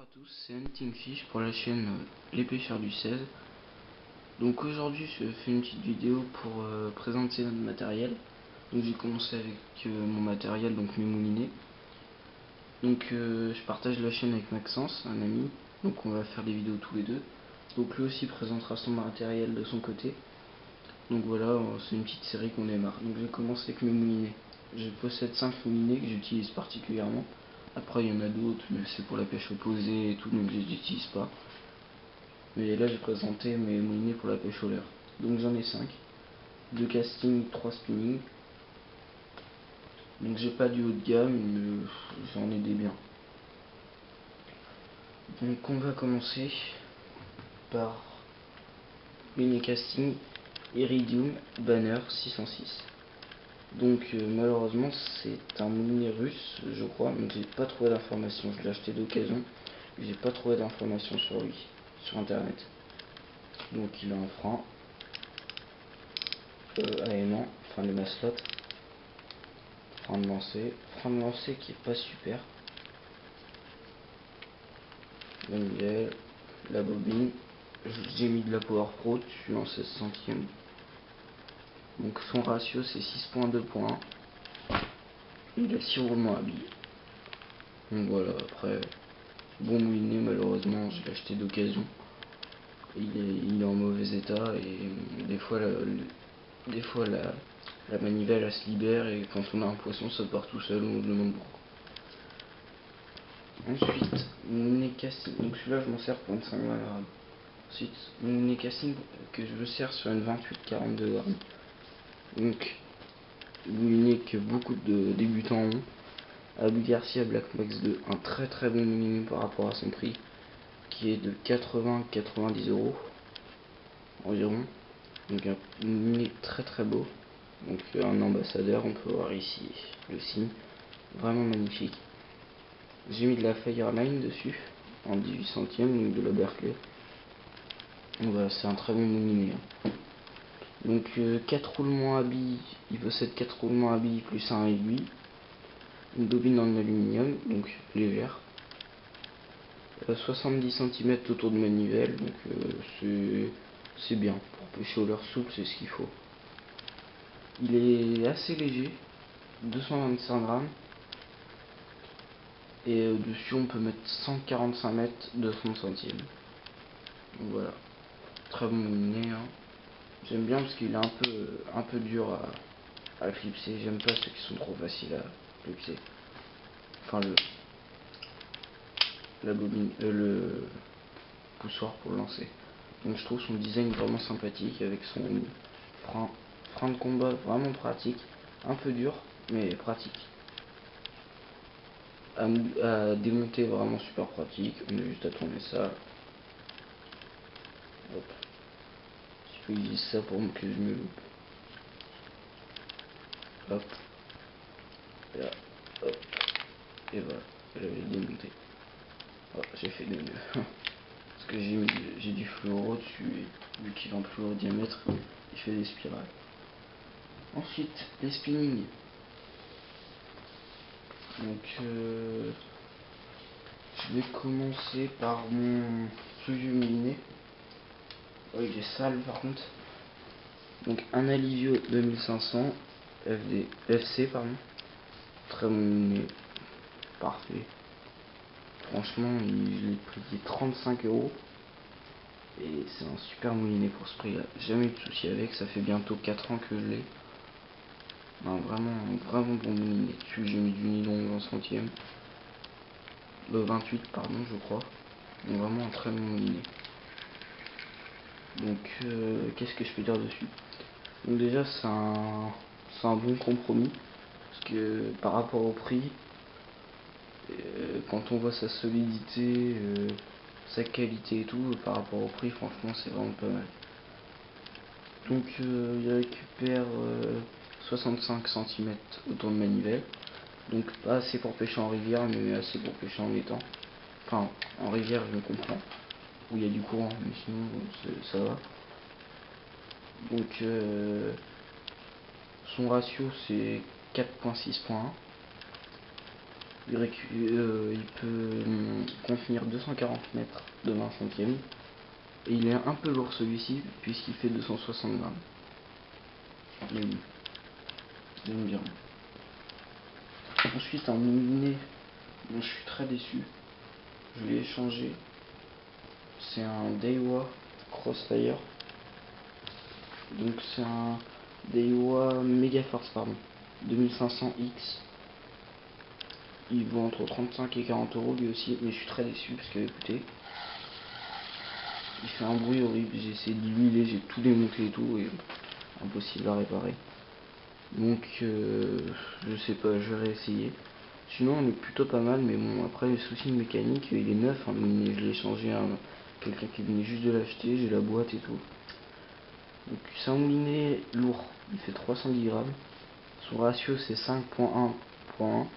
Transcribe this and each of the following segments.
à tous, c'est Hunting Fish pour la chaîne Les Pêcheurs du 16. Donc aujourd'hui je fais une petite vidéo pour présenter notre matériel. Donc j'ai commencé avec mon matériel, donc mes moulinets. Donc je partage la chaîne avec Maxence, un ami. Donc on va faire des vidéos tous les deux. Donc lui aussi présentera son matériel de son côté. Donc voilà, c'est une petite série qu'on démarre. Donc je commence avec mes moulinets. Je possède 5 moulinets que j'utilise particulièrement. Après il y en a d'autres, mais c'est pour la pêche opposée et tout, donc je les utilise pas. Mais là j'ai présenté mes moulinets pour la pêche au leurre. Donc j'en ai 5. 2 casting, 3 spinning. Donc j'ai pas du haut de gamme, mais j'en ai des biens. Donc on va commencer par mini casting Iridium Banner 606. Donc malheureusement c'est un moulinet russe je crois, donc j'ai pas trouvé d'informations, je l'ai acheté d'occasion, j'ai pas trouvé d'informations sur lui, sur internet. Donc il a un frein aimant, enfin les maslottes, frein de lancer qui est pas super, manivelle, la bobine, j'ai mis de la Power Pro dessus en 16 centièmes. Donc son ratio c'est 6.2.1. Il a 6 roulements à billes. Donc voilà, après, bon moulinet, malheureusement, je l'ai acheté d'occasion. Il est en mauvais état et des fois, la manivelle elle se libère et quand on a un poisson, ça part tout seul, on se demande pourquoi. Ensuite, mon moulinet casting. Donc celui-là, je m'en sers pour une 5 grammes. Ensuite, mon moulinet casting que je me sers sur une 28-42 grammes. Donc, moulinet que beaucoup de débutants ont. Abby Garcia Black Max 2, un très très bon moulinet par rapport à son prix, qui est de 80-90 euros environ. Donc un moulinet très très beau. Donc un ambassadeur, on peut voir ici le signe, vraiment magnifique. J'ai mis de la Fireline dessus, en 18 centièmes, donc de la Berkeley. Donc voilà, c'est un très bon moulinet. Donc 4 roulements à billes, il possède 4 roulements à billes plus un aiguille. Une bobine en aluminium, donc légère. 70 cm autour de manivelle, donc c'est bien. Pour pêcher au leurre souple, c'est ce qu'il faut. Il est assez léger, 225 grammes. Et dessus, on peut mettre 145 mètres de 30 centièmes. Donc voilà, très bon moulinet. Hein. J'aime bien parce qu'il est un peu dur à clipser. J'aime pas ceux qui sont trop faciles à clipser. Enfin, la bobine, le poussoir pour le lancer. Donc je trouve son design vraiment sympathique avec son frein de combat vraiment pratique, un peu dur mais pratique. À démonter vraiment super pratique, on a juste à tourner ça. Hop. Je peux utiliser ça pour que je me loupe. Hop. Et là, hop. Et voilà, j'avais démonté. Oh, j'ai fait des nœuds. Parce que j'ai du fluoro dessus et vu qu'il est en fluoro diamètre, il fait des spirales. Ensuite, les spinnings. Donc je vais commencer par mon plus vieux moulinet. Oh, il est sale par contre. Donc un Alivio 2500 FC pardon. Très bon moulinet. Parfait. Franchement, je l'ai payé 35 euros. Et c'est un super moulinet pour ce prix là. Jamais eu de soucis avec, ça fait bientôt 4 ans que je l'ai. Vraiment bon moulinet. Dessus j'ai mis du nylon 20 centièmes. Le 28 pardon je crois. Donc vraiment un très bon moulinet. Donc qu'est-ce que je peux dire dessus? Donc déjà c'est un bon compromis. Parce que par rapport au prix, quand on voit sa solidité, sa qualité et tout, par rapport au prix franchement c'est vraiment pas mal. Donc il récupère 65 cm autour de manivelle. Donc pas assez pour pêcher en rivière mais assez pour pêcher en étang. Enfin en rivière je me comprends, où il y a du courant mais sinon ça va. Donc son ratio c'est 4.6.1. il peut contenir 240 mètres de 20 centièmes. Et il est un peu lourd celui-ci, puisqu'il fait 260 grammes. Mais oui, j'aime bien. Ensuite, un moulinet dont je suis très déçu. Je l'ai échangé. C'est un Daiwa Crossfire. Donc c'est un Daiwa Megaforce, pardon. 2500X. Il vaut entre 35 et 40 euros lui aussi, mais je suis très déçu parce que écoutez, il fait un bruit horrible. J'ai essayé de l'huiler, j'ai tout démonté et tout, et impossible à réparer. Donc je sais pas, je vais réessayer. Sinon on est plutôt pas mal, mais bon, après les soucis de mécanique, il est neuf, hein, mais je l'ai changé à quelqu'un qui venait juste de l'acheter, j'ai la boîte et tout. Donc c'est un moulinet lourd, il fait 310 grammes. Son ratio c'est 5.1.1.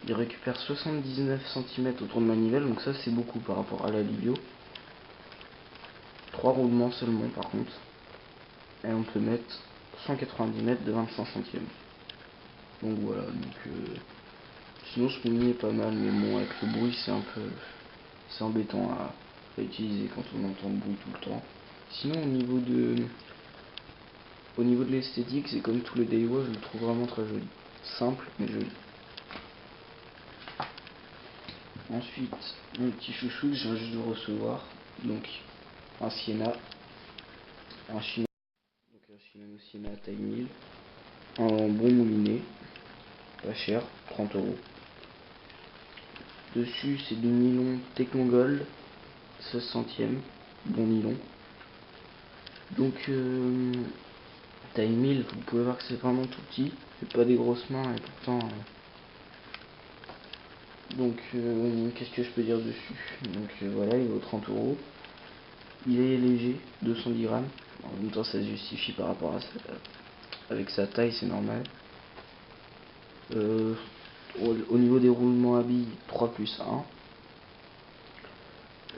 Il récupère 79 cm autour de manivelle, donc ça c'est beaucoup par rapport à la Livio. 3 roulements seulement par contre. Et on peut mettre 190 mètres de 25 centièmes. Donc voilà, sinon ce moulinet est pas mal, mais bon, avec le bruit c'est embêtant à utiliser quand on entend le bruit tout le temps. Sinon au niveau de l'esthétique, c'est comme tous les Daiwa, je le trouve vraiment très joli. Simple mais joli. Ensuite, mon petit chouchou que je viens juste de recevoir, donc un Sienna, un Shimano, donc un Shimano Sienna taille 1000, un bon moulinet, pas cher, 30 euros. Dessus c'est du nylon Technogold, 16 centièmes, bon nylon. Donc taille 1000, vous pouvez voir que c'est vraiment tout petit, c'est pas des grosses mains et pourtant... Donc qu'est-ce que je peux dire dessus? Donc voilà, il vaut 30 euros. Il est léger, 210 grammes. En même temps ça se justifie par rapport à ça. Avec sa taille c'est normal. Au niveau des roulements à billes, 3+1.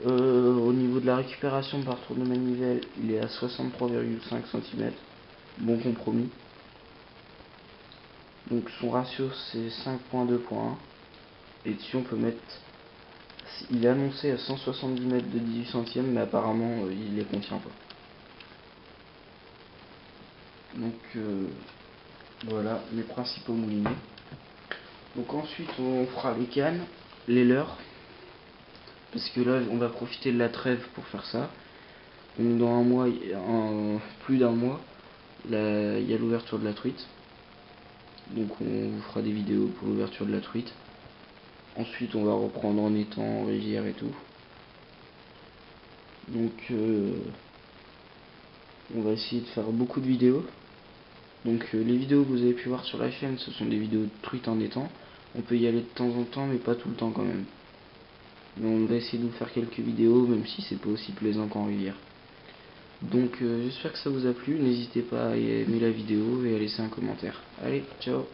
Au niveau de la récupération par tour de manivelle, il est à 63,5 cm. Bon compromis. Donc son ratio c'est 5.2.1. Et dessus on peut mettre... Il est annoncé à 170 mètres de 18 centièmes, mais apparemment il les contient pas. Donc voilà mes principaux moulinets. Donc ensuite on fera les cannes, les leurres. Parce que là on va profiter de la trêve pour faire ça. Donc dans un mois, plus d'un mois, il y a l'ouverture de la truite. Donc on vous fera des vidéos pour l'ouverture de la truite. Ensuite on va reprendre en étang, en rivière et tout. Donc on va essayer de faire beaucoup de vidéos. Donc les vidéos que vous avez pu voir sur la chaîne, ce sont des vidéos de truite en étang. On peut y aller de temps en temps, mais pas tout le temps quand même. Mais on va essayer de vous faire quelques vidéos, même si c'est pas aussi plaisant qu'en rivière. Donc j'espère que ça vous a plu, n'hésitez pas à aimer la vidéo et à laisser un commentaire. Allez, ciao!